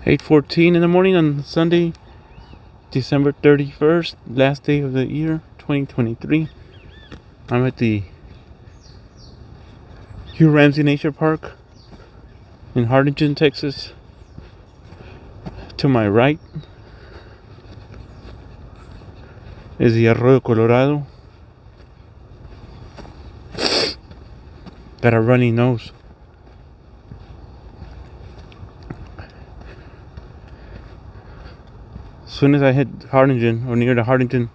8:14 in the morning on Sunday, December 31st, last day of the year, 2023. I'm at the Hugh Ramsey Nature Park in Harlingen, Texas. To my right is the Arroyo Colorado. Got a runny nose. As soon as I hit Harlingen, or near the Harlingen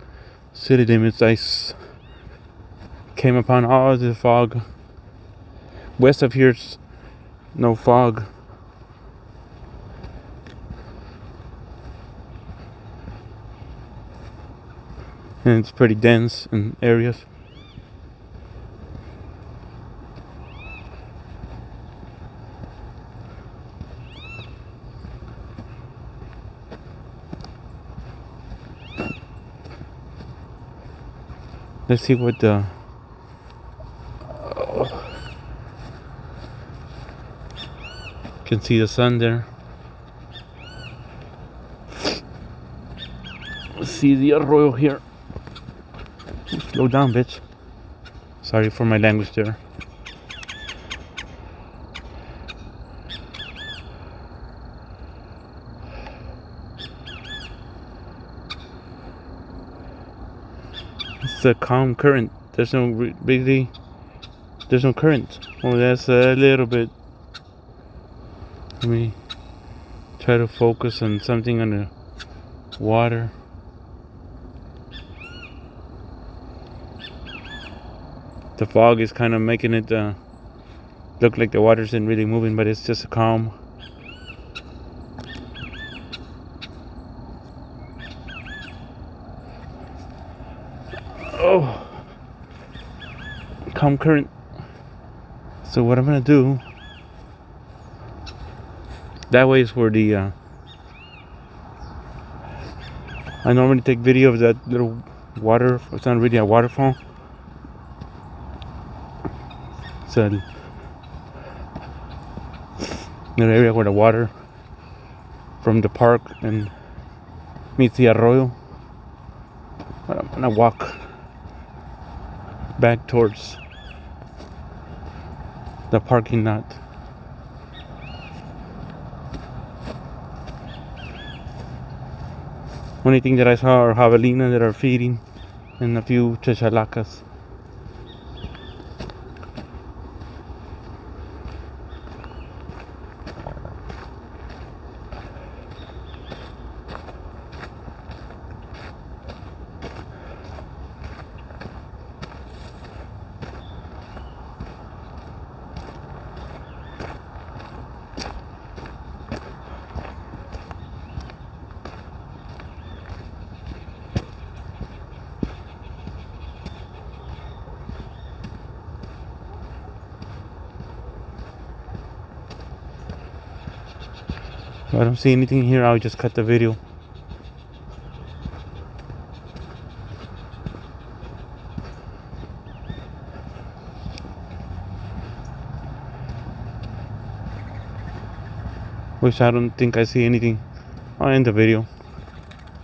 city limits, I came upon all the fog. West of here's no fog. And it's pretty dense in areas. Let's see what the can see the sun there. Let's see the arroyo here. Slow down, bitch. Sorry for my language there. It's a calm current. There's no there's no current. Oh, that's a little bit. Let me try to focus on something on the water. The fog is kind of making it look like the water isn't really moving, but it's just a calm. Oh, calm current. So what I'm gonna do, that way is where the I normally take video of that little water. It's not really a waterfall. It's a little area where the water from the park and meets the arroyo. But I'm gonna walk back towards the parking lot. Only thing that I saw are javelinas that are feeding and a few chachalacas. If I don't see anything here, I'll just cut the video. Which I don't think I see anything. I'll end the video.